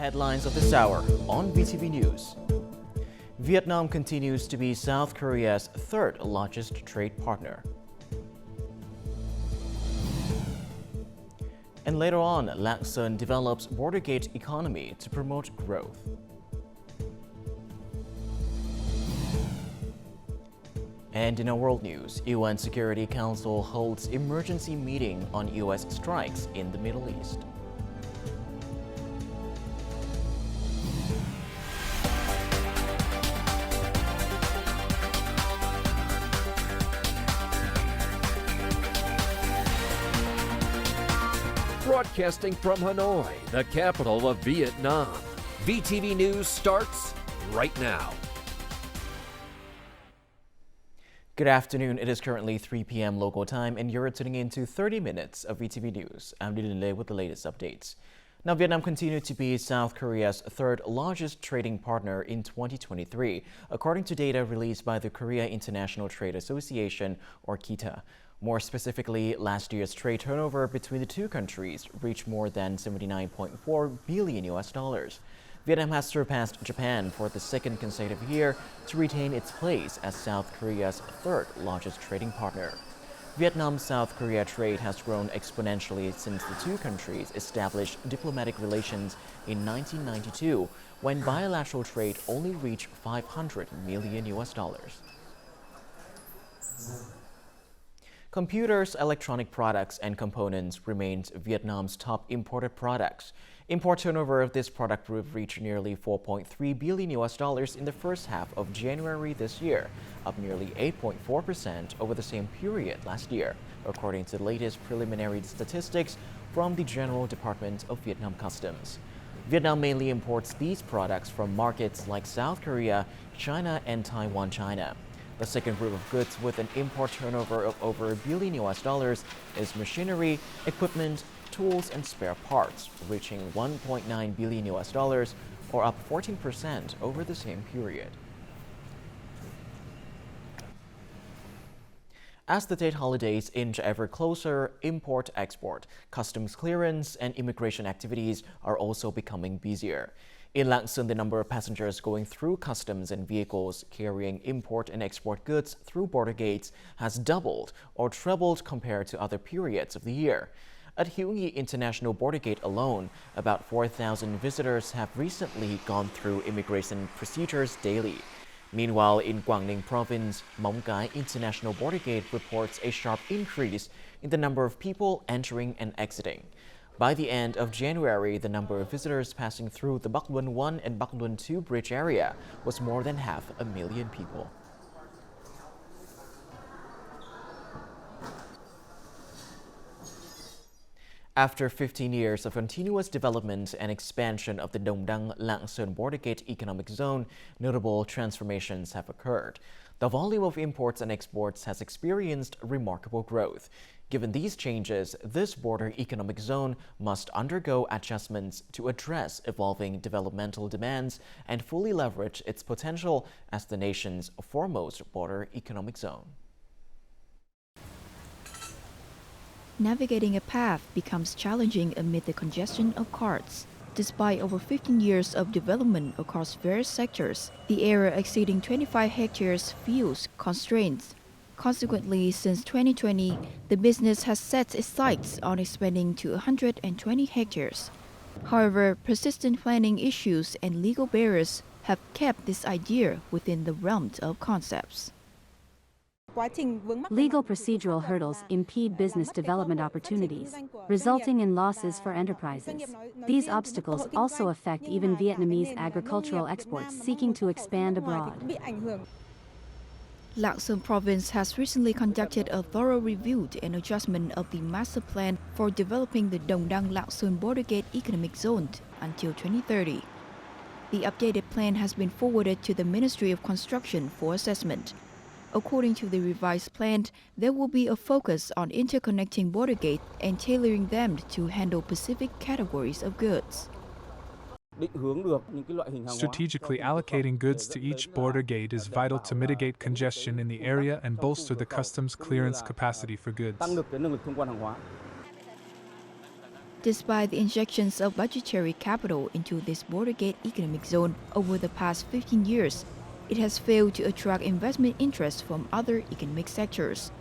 headlines of this hour on VTV News. Vietnam continues to be South Korea's third largest trade partner. And later on, Lacson develops border gate economy to promote growth. And in our world news, UN Security Council holds emergency meeting on US strikes in the Middle East. Broadcasting from Hanoi, the capital of Vietnam, VTV News starts right now. Good afternoon. It is currently 3 p.m. local time, and you're tuning in to 30 minutes of VTV News. I'm Dylan Lê with the latest updates. Now, Vietnam continued to be South Korea's third largest trading partner in 2023, according to data released by the Korea International Trade Association, or KITA. More specifically, last year's trade turnover between the two countries reached more than $79.4 billion. Vietnam has surpassed Japan for the second consecutive year to retain its place as South Korea's third largest trading partner. Vietnam-South Korea trade has grown exponentially since the two countries established diplomatic relations in 1992, when bilateral trade only reached $500 million. Computers, electronic products, and components remains Vietnam's top imported products. Import turnover of this product group reached nearly $4.3 billion in the first half of January this year, up nearly 8.4% over the same period last year, according to the latest preliminary statistics from the General Department of Vietnam Customs. Vietnam mainly imports these products from markets like South Korea, China, and Taiwan, China. The second group of goods with an import turnover of over $1 billion is machinery, equipment, tools, and spare parts, reaching $1.9 billion, or up 14% over the same period. As the date holidays inch ever closer, import-export, customs clearance, and immigration activities are also becoming busier. In Lacson, the number of passengers going through customs and vehicles carrying import and export goods through border gates has doubled or trebled compared to other periods of the year. At Hữu Nghị International Border Gate alone, about 4,000 visitors have recently gone through immigration procedures daily. Meanwhile, in Quảng Ninh Province, Móng Cái International Border Gate reports a sharp increase in the number of people entering and exiting. By the end of January, the number of visitors passing through the Bắc Luân 1 and Bắc Luân 2 bridge area was more than 500,000 people. After 15 years of continuous development and expansion of the Đồng Đăng Lạng Sơn Border Gate Economic Zone, notable transformations have occurred. The volume of imports and exports has experienced remarkable growth. Given these changes, this border economic zone must undergo adjustments to address evolving developmental demands and fully leverage its potential as the nation's foremost border economic zone. Navigating a path becomes challenging amid the congestion of carts. Despite over 15 years of development across various sectors, the area exceeding 25 hectares feels constrained. Consequently, since 2020, the business has set its sights on expanding to 120 hectares. However, persistent planning issues and legal barriers have kept this idea within the realm of concepts. Legal procedural hurdles impede business development opportunities, resulting in losses for enterprises. These obstacles also affect even Vietnamese agricultural exports seeking to expand abroad. Lacson Province has recently conducted a thorough review and adjustment of the master plan for developing the Đồng Đăng Lạng Sơn Border Gate Economic Zone until 2030. The updated plan has been forwarded to the Ministry of Construction for assessment. According to the revised plan, there will be a focus on interconnecting border gates and tailoring them to handle specific categories of goods. Strategically allocating goods to each border gate is vital to mitigate congestion in the area and bolster the customs clearance capacity for goods. Despite the injections of budgetary capital into this border gate economic zone over the past 15 years, it has failed to attract investment interest from other economic sectors.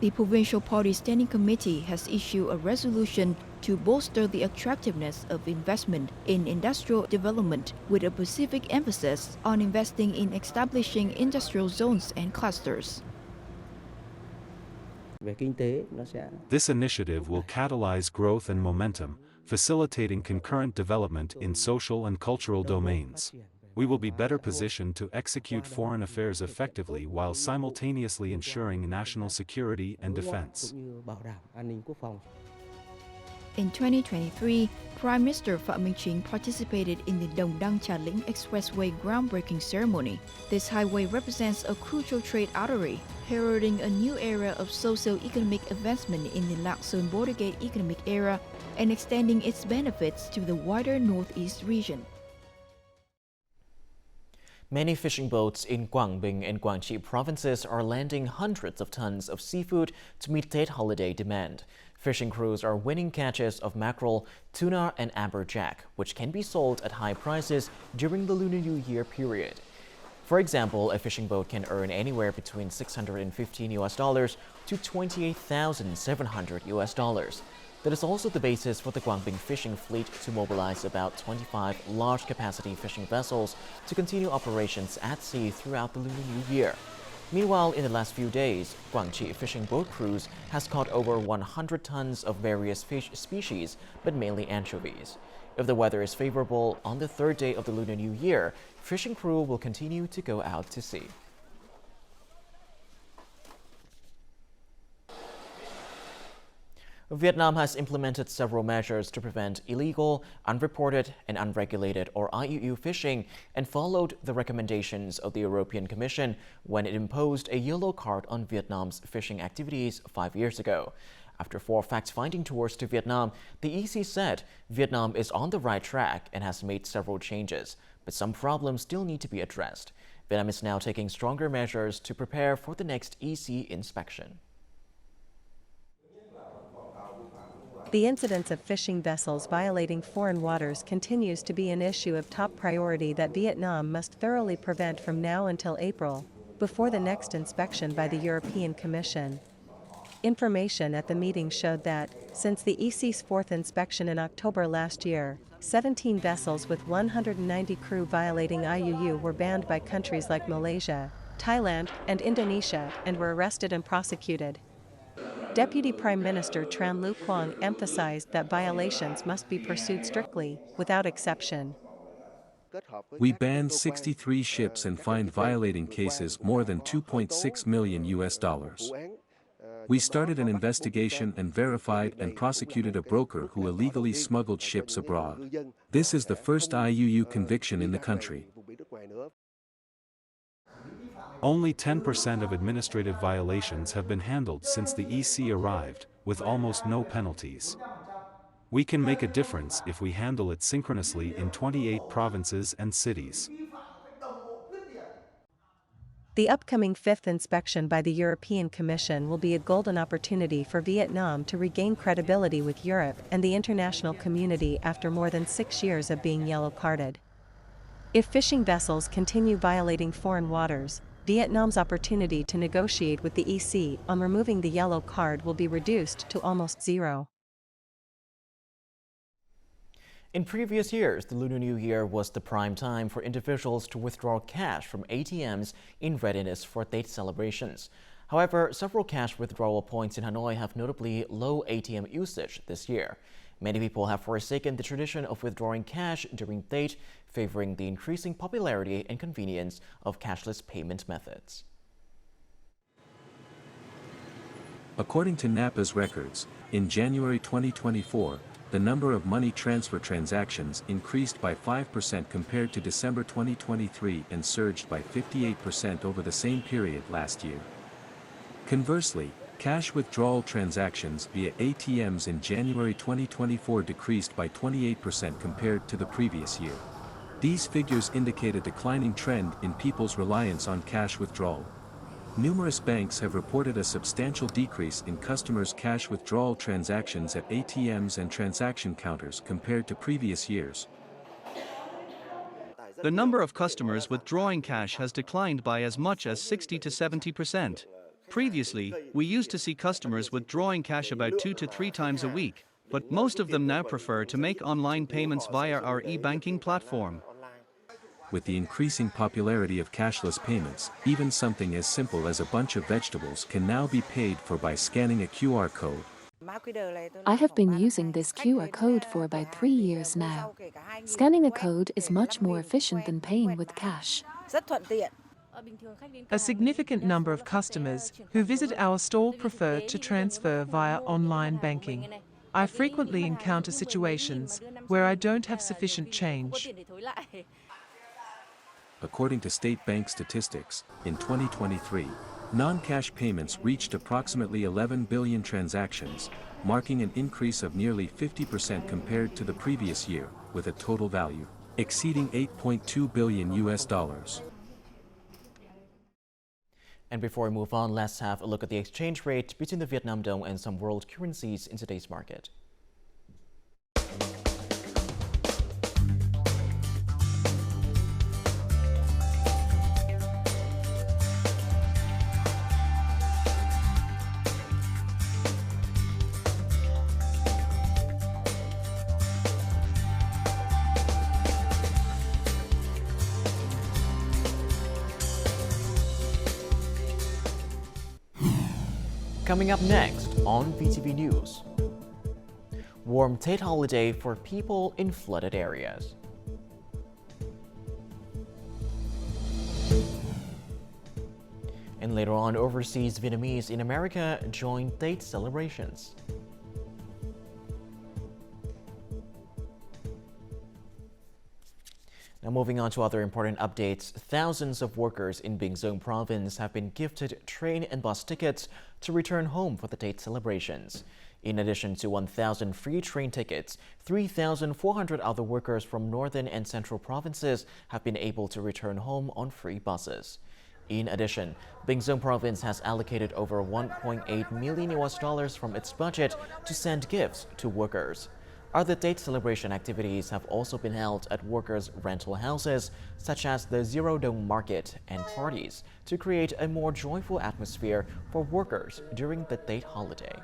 The Provincial Party Standing Committee has issued a resolution to bolster the attractiveness of investment in industrial development with a specific emphasis on investing in establishing industrial zones and clusters. This initiative will catalyze growth and momentum, facilitating concurrent development in social and cultural domains. We will be better positioned to execute foreign affairs effectively while simultaneously ensuring national security and defense. In 2023, Prime Minister Phạm Minh Chính participated in the Đồng Đăng Trà Lĩnh Expressway groundbreaking ceremony. This highway represents a crucial trade artery, heralding a new era of socio-economic advancement in the Lạng Sơn border gate economic area and extending its benefits to the wider northeast region. Many fishing boats in Quảng Bình and Quảng Trị provinces are landing hundreds of tons of seafood to meet Tết holiday demand. Fishing crews are winning catches of mackerel, tuna, and amberjack, which can be sold at high prices during the Lunar New Year period. For example, a fishing boat can earn anywhere between $615 to $28,700. That is also the basis for the Quảng Bình fishing fleet to mobilize about 25 large-capacity fishing vessels to continue operations at sea throughout the Lunar New Year. Meanwhile, in the last few days, Quảng Trị fishing boat crews has caught over 100 tons of various fish species, but mainly anchovies. If the weather is favorable on the third day of the Lunar New Year, fishing crew will continue to go out to sea. Vietnam has implemented several measures to prevent illegal, unreported, and unregulated or IUU fishing and followed the recommendations of the European Commission when it imposed a yellow card on Vietnam's fishing activities 5 years ago. After 4 fact-finding tours to Vietnam, the EC said Vietnam is on the right track and has made several changes, but some problems still need to be addressed. Vietnam is now taking stronger measures to prepare for the next EC inspection. The incidence of fishing vessels violating foreign waters continues to be an issue of top priority that Vietnam must thoroughly prevent from now until April, before the next inspection by the European Commission. Information at the meeting showed that, since the EC's 4th inspection in October last year, 17 vessels with 190 crew violating IUU were banned by countries like Malaysia, Thailand, and Indonesia and were arrested and prosecuted. Deputy Prime Minister Tran Lu Quang emphasized that violations must be pursued strictly, without exception. We banned 63 ships and fined violating cases more than $2.6 million. We started an investigation and verified and prosecuted a broker who illegally smuggled ships abroad. This is the first IUU conviction in the country. Only 10% of administrative violations have been handled since the EC arrived, with almost no penalties. We can make a difference if we handle it synchronously in 28 provinces and cities. The upcoming 5th inspection by the European Commission will be a golden opportunity for Vietnam to regain credibility with Europe and the international community after more than 6 years of being yellow-carded. If fishing vessels continue violating foreign waters, Vietnam's opportunity to negotiate with the EC on removing the yellow card will be reduced to almost zero. In previous years, the Lunar New Year was the prime time for individuals to withdraw cash from ATMs in readiness for Tết celebrations. However, several cash withdrawal points in Hanoi have notably low ATM usage this year. Many people have forsaken the tradition of withdrawing cash during Tết, favoring the increasing popularity and convenience of cashless payment methods. According to NAPA's records, in January 2024, the number of money transfer transactions increased by 5% compared to December 2023 and surged by 58% over the same period last year. Conversely, cash withdrawal transactions via ATMs in January 2024 decreased by 28% compared to the previous year. These figures indicate a declining trend in people's reliance on cash withdrawal. Numerous banks have reported a substantial decrease in customers' cash withdrawal transactions at ATMs and transaction counters compared to previous years. The number of customers withdrawing cash has declined by as much as 60 to 70%. Previously, we used to see customers withdrawing cash about 2 to 3 times a week, but most of them now prefer to make online payments via our e-banking platform. With the increasing popularity of cashless payments, even something as simple as a bunch of vegetables can now be paid for by scanning a QR code. I have been using this QR code for about 3 years now. Scanning a code is much more efficient than paying with cash. A significant number of customers who visit our store prefer to transfer via online banking. I frequently encounter situations where I don't have sufficient change. According to state bank statistics, in 2023, non-cash payments reached approximately 11 billion transactions, marking an increase of nearly 50% compared to the previous year, with a total value exceeding $8.2 billion. And before we move on, let's have a look at the exchange rate between the Vietnam dong and some world currencies in today's market. Coming up next on VTV News. Warm Tet holiday for people in flooded areas. And later on, overseas Vietnamese in America join Tet celebrations. Now moving on to other important updates, thousands of workers in Binh Duong province have been gifted train and bus tickets to return home for the Tet celebrations. In addition to 1,000 free train tickets, 3,400 other workers from northern and central provinces have been able to return home on free buses. In addition, Binh Duong province has allocated over $1.8 million from its budget to send gifts to workers. Other Tet celebration activities have also been held at workers' rental houses, such as the Zero Dome Market and parties, to create a more joyful atmosphere for workers during the Tet holiday.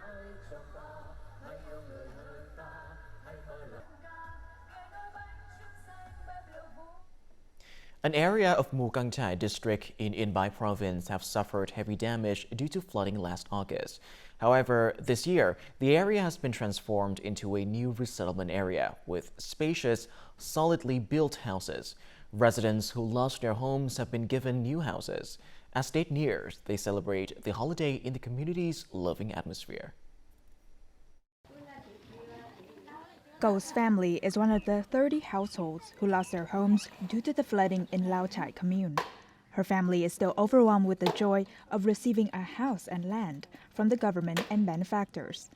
An area of Mu Cang Chai district in Yên Bai province have suffered heavy damage due to flooding last August. However, this year, the area has been transformed into a new resettlement area with spacious, solidly built houses. Residents who lost their homes have been given new houses. As date nears, they celebrate the holiday in the community's loving atmosphere. Go's family is one of the 30 households who lost their homes due to the flooding in Lao Chai commune. Her family is still overwhelmed with the joy of receiving a house and land from the government and benefactors.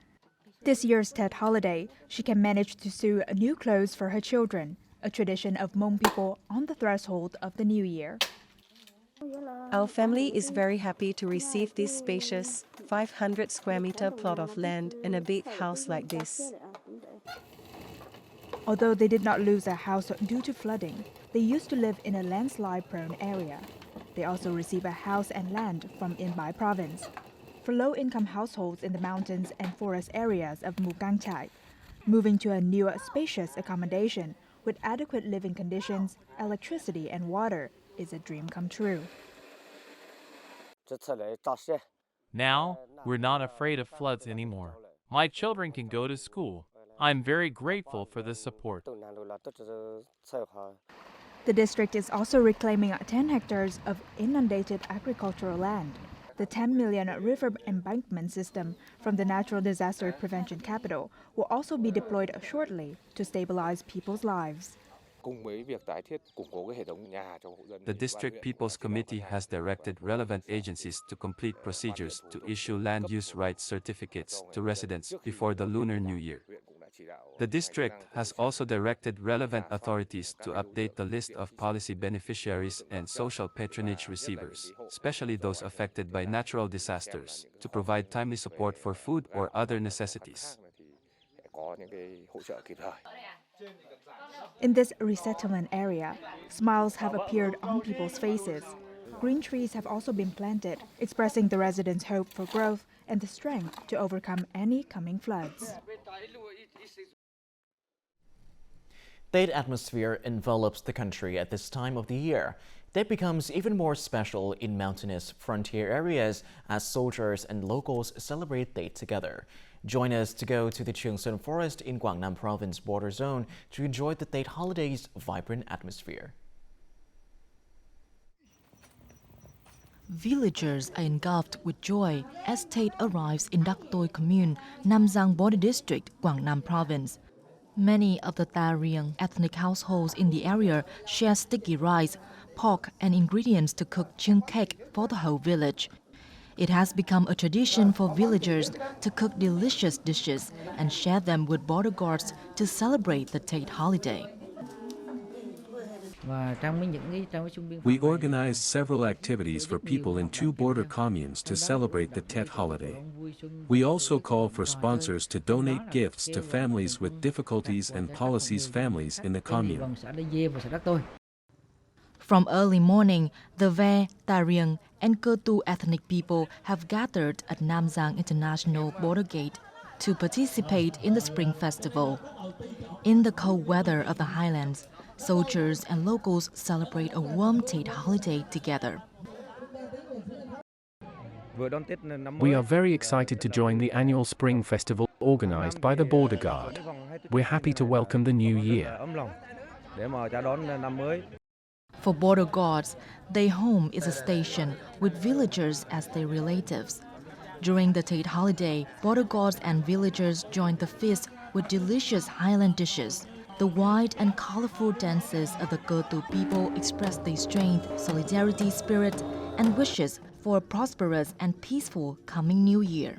This year's Tet holiday, she can manage to sew new clothes for her children, a tradition of Hmong people on the threshold of the new year. Our family is very happy to receive this spacious 500 square meter plot of land in a big house like this. Although they did not lose their house due to flooding, they used to live in a landslide-prone area. They also receive a house and land from Yên Bai province. For low-income households in the mountains and forest areas of Mu Cang Chai, moving to a new spacious accommodation with adequate living conditions, electricity and water is a dream come true. Now, we're not afraid of floods anymore. My children can go to school. I'm very grateful for the support. The district is also reclaiming 10 hectares of inundated agricultural land. The 10 million river embankment system from the Natural Disaster Prevention Capital will also be deployed shortly to stabilize people's lives. The District People's Committee has directed relevant agencies to complete procedures to issue land use rights certificates to residents before the Lunar New Year. The district has also directed relevant authorities to update the list of policy beneficiaries and social patronage receivers, especially those affected by natural disasters, to provide timely support for food or other necessities. In this resettlement area, smiles have appeared on people's faces. Green trees have also been planted, expressing the residents' hope for growth and the strength to overcome any coming floods. Date atmosphere envelops the country at this time of the year. That becomes even more special in mountainous frontier areas as soldiers and locals celebrate Date together. Join us to go to the Cheongsun Forest in Guangnam Province border zone to enjoy the Date holiday's vibrant atmosphere. Villagers are engulfed with joy as Tate arrives in Dak Toi Commune, Namdang Border District, Guangnam Province. Many of the Ta Rieng ethnic households in the area share sticky rice, pork, and ingredients to cook chung cake for the whole village. It has become a tradition for villagers to cook delicious dishes and share them with border guards to celebrate the Tate holiday. We organized several activities for people in 2 border communes to celebrate the Tet holiday. We also call for sponsors to donate gifts to families with difficulties and policies families in the commune. From early morning, the Ve, Ta Rieng, and Cơ Tu ethnic people have gathered at Namdang International Border Gate to participate in the Spring Festival. In the cold weather of the highlands, soldiers and locals celebrate a warm Tate holiday together. We are very excited to join the annual Spring Festival organized by the Border Guard. We're happy to welcome the new year. For border guards, their home is a station with villagers as their relatives. During the Tate holiday, border guards and villagers join the feast with delicious highland dishes. The wild and colorful dances of the Cơ Tu people express their strength, solidarity spirit, and wishes for a prosperous and peaceful coming new year.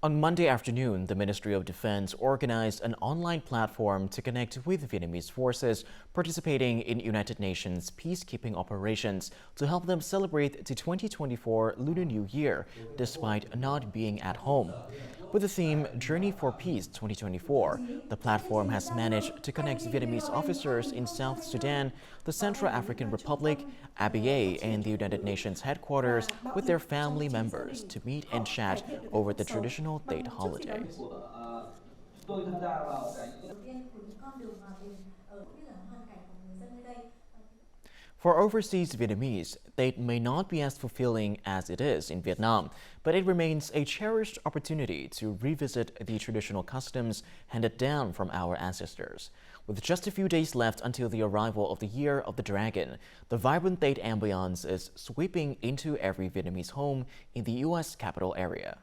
On Monday afternoon, the Ministry of Defense organized an online platform to connect with Vietnamese forces participating in United Nations peacekeeping operations to help them celebrate the 2024 Lunar New Year, despite not being at home. With the theme Journey for Peace 2024, the platform has managed to connect Vietnamese officers in South Sudan, the Central African Republic, ABA, and the United Nations headquarters with their family members to meet and chat over the traditional Date holiday. For overseas Vietnamese, Date may not be as fulfilling as it is in Vietnam, but it remains a cherished opportunity to revisit the traditional customs handed down from our ancestors. With just a few days left until the arrival of the Year of the Dragon, the vibrant Date ambiance is sweeping into every Vietnamese home in the U.S. capital area.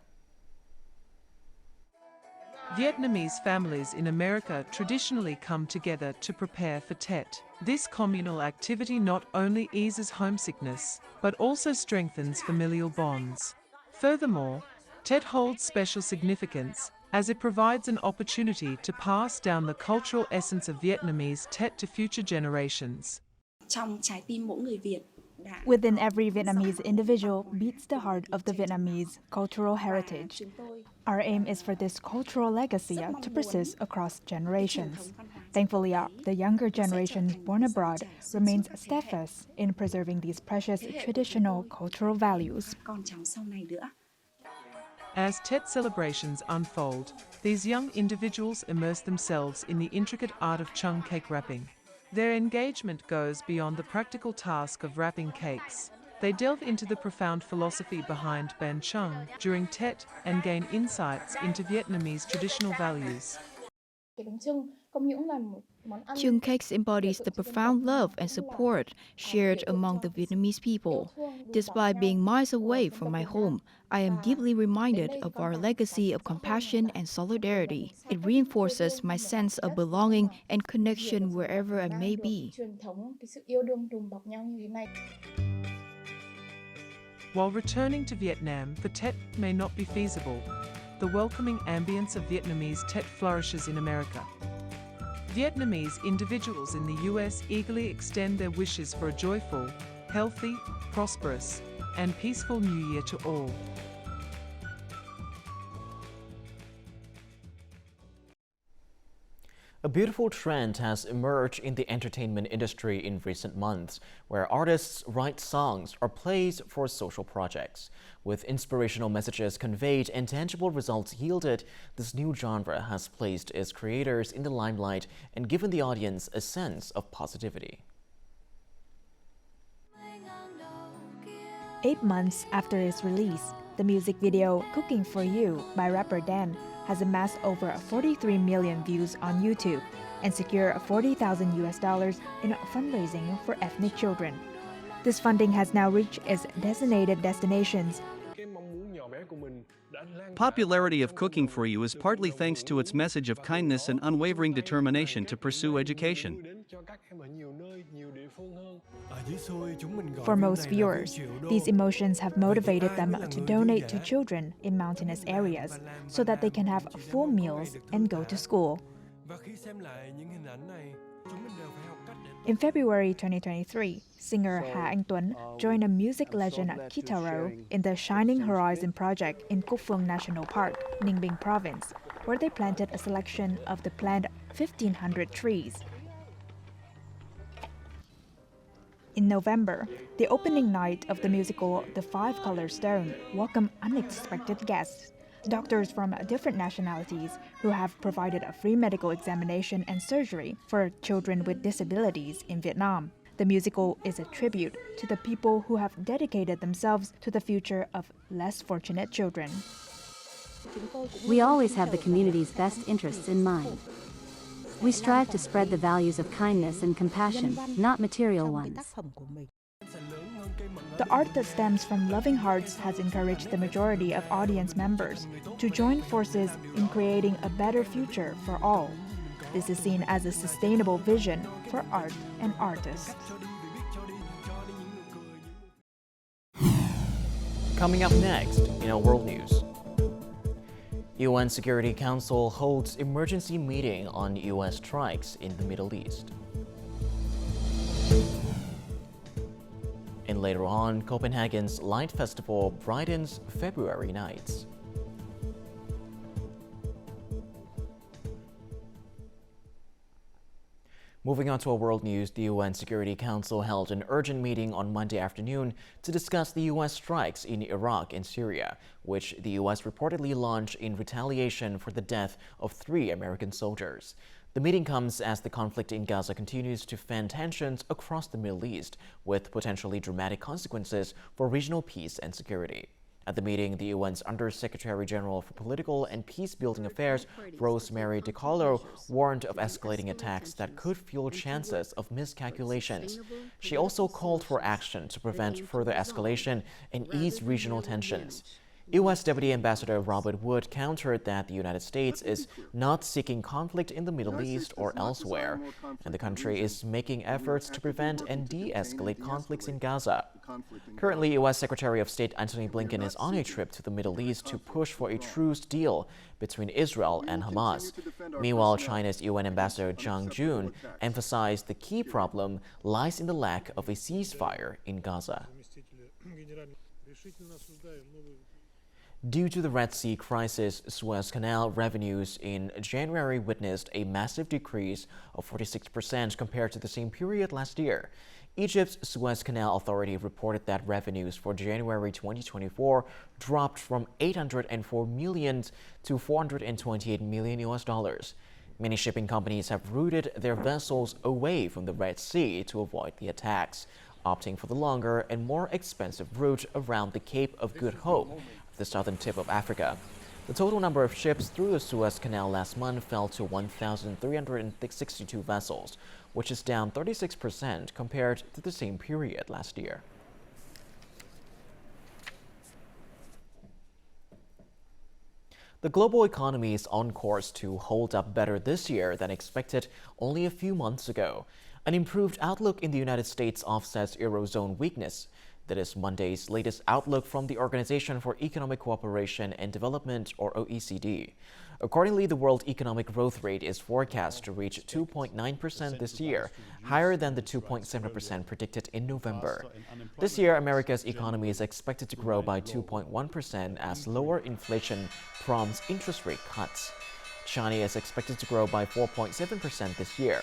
Vietnamese families in America traditionally come together to prepare for Tet. This communal activity not only eases homesickness, but also strengthens familial bonds. Furthermore, Tet holds special significance as it provides an opportunity to pass down the cultural essence of Vietnamese Tet to future generations. Within every Vietnamese individual beats the heart of the Vietnamese cultural heritage. Our aim is for this cultural legacy to persist across generations. Thankfully, the younger generation born abroad remains steadfast in preserving these precious traditional cultural values. As Tet celebrations unfold, these young individuals immerse themselves in the intricate art of chung cake wrapping. Their engagement goes beyond the practical task of wrapping cakes. They delve into the profound philosophy behind Ban Chung during Tet and gain insights into Vietnamese traditional values. Chung cakes embodies the profound love and support shared among the Vietnamese people. Despite being miles away from my home, I am deeply reminded of our legacy of compassion and solidarity. It reinforces my sense of belonging and connection wherever I may be. While returning to Vietnam for Tet may not be feasible, the welcoming ambience of Vietnamese Tet flourishes in America. Vietnamese individuals in the US eagerly extend their wishes for a joyful, healthy, prosperous, and peaceful New Year to all. A beautiful trend has emerged in the entertainment industry in recent months, where artists write songs or plays for social projects. With inspirational messages conveyed and tangible results yielded, this new genre has placed its creators in the limelight and given the audience a sense of positivity. 8 months after its release, the music video Cooking for You by rapper Dan has amassed over 43 million views on YouTube and secured $40,000 in fundraising for ethnic children. This funding has now reached its designated destinations. Popularity of Cooking for You is partly thanks to its message of kindness and unwavering determination to pursue education. For most viewers, these emotions have motivated them to donate to children in mountainous areas so that they can have full meals and go to school. In February 2023, singer Ha Anh Tuấn joined a music legend Kitaro in the Shining Horizon project in Cúc Phương National Park, Ninh Bình Province, where they planted a selection of the planned 1,500 trees. In November, the opening night of the musical The Five Color Stone welcomed unexpected guests, doctors from different nationalities who have provided a free medical examination and surgery for children with disabilities in Vietnam. The musical is a tribute to the people who have dedicated themselves to the future of less fortunate children. We always have the community's best interests in mind. We strive to spread the values of kindness and compassion, not material ones. The art that stems from loving hearts has encouraged the majority of audience members to join forces in creating a better future for all. This is seen as a sustainable vision for art and artists. Coming up next in our world news. UN Security Council holds emergency meeting on U.S. strikes in the Middle East. And later on, Copenhagen's Light Festival brightens February nights. Moving on to our world news, the UN Security Council held an urgent meeting on Monday afternoon to discuss the U.S. strikes in Iraq and Syria, which the U.S. reportedly launched in retaliation for the death of 3 American soldiers. The meeting comes as the conflict in Gaza continues to fan tensions across the Middle East, with potentially dramatic consequences for regional peace and security. At the meeting, the UN's Under-Secretary General for Political and Peace-Building Affairs, Rosemary DiCarlo, warned of escalating attacks that could fuel chances of miscalculations. She also called for action to prevent further escalation and ease regional tensions. U.S. Deputy Ambassador Robert Wood countered that the United States is not seeking conflict in the Middle East or elsewhere, and the country is making efforts to prevent and de-escalate conflicts in Gaza. Currently, U.S. Secretary of State Antony Blinken is on a trip to the Middle East to push for a truce deal between Israel and Hamas. Meanwhile, China's UN Ambassador Zhang Jun emphasized the key problem lies in the lack of a ceasefire in Gaza. Due to the Red Sea crisis, Suez Canal revenues in January witnessed a massive decrease of 46% compared to the same period last year. Egypt's Suez Canal Authority reported that revenues for January 2024 dropped from $804 million to $428 million. Many shipping companies have routed their vessels away from the Red Sea to avoid the attacks, opting for the longer and more expensive route around the Cape of Good Hope, the southern tip of Africa. The total number of ships through the Suez Canal last month fell to 1,362 vessels, which is down 36% compared to the same period last year. The global economy is on course to hold up better this year than expected only a few months ago. An improved outlook in the United States offsets Eurozone weakness. That is Monday's latest outlook from the Organization for Economic Cooperation and Development, or OECD. Accordingly, the world economic growth rate is forecast to reach 2.9% this year, higher than the 2.7% predicted in November. This year, America's economy is expected to grow by 2.1% as lower inflation prompts interest rate cuts. China is expected to grow by 4.7% this year.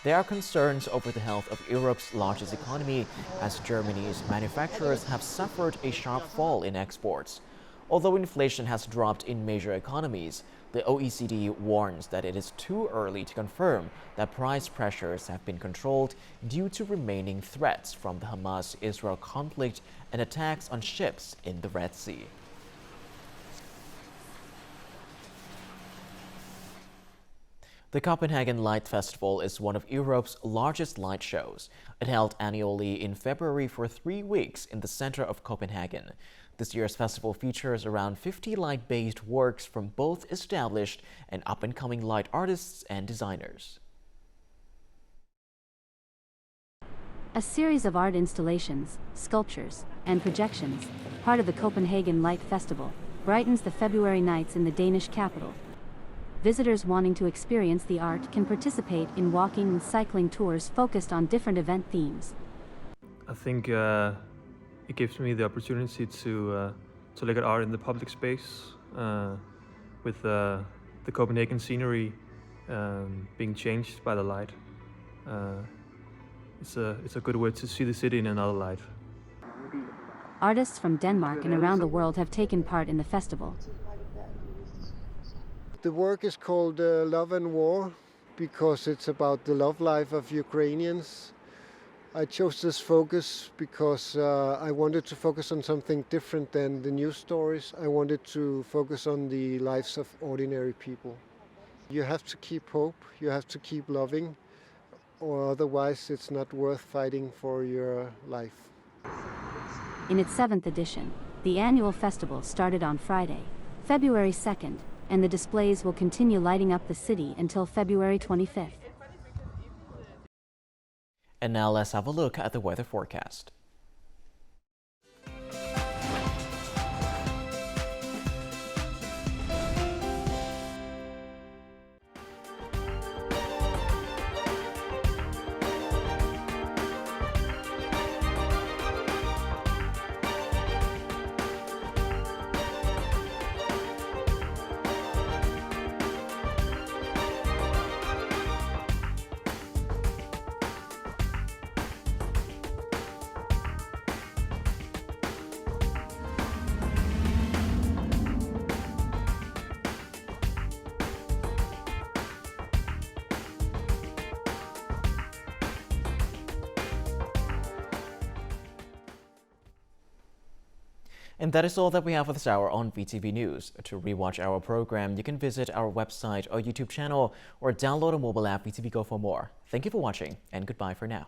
There are concerns over the health of Europe's largest economy, as Germany's manufacturers have suffered a sharp fall in exports. Although inflation has dropped in major economies, the OECD warns that it is too early to confirm that price pressures have been controlled due to remaining threats from the Hamas-Israel conflict and attacks on ships in the Red Sea. The Copenhagen Light Festival is one of Europe's largest light shows. It held annually in February for 3 weeks in the center of Copenhagen. This year's festival features around 50 light-based works from both established and up-and-coming light artists and designers. A series of art installations, sculptures, and projections, part of the Copenhagen Light Festival, brightens the February nights in the Danish capital. Visitors wanting to experience the art can participate in walking and cycling tours focused on different event themes. I think it gives me the opportunity to look at art in the public space, with the Copenhagen scenery being changed by the light. It's a good way to see the city in another light. Artists from Denmark and around the world have taken part in the festival. The work is called Love and War because it's about the love life of Ukrainians. I chose this focus because I wanted to focus on something different than the news stories. I wanted to focus on the lives of ordinary people. You have to keep hope, you have to keep loving, or otherwise it's not worth fighting for your life. In its 7th edition, the annual festival started on Friday, February 2nd, and the displays will continue lighting up the city until February 25th. And now let's have a look at the weather forecast. And that is all that we have for this hour on VTV News. To rewatch our program, you can visit our website or YouTube channel or download a mobile app VTVgo for more. Thank you for watching, and goodbye for now.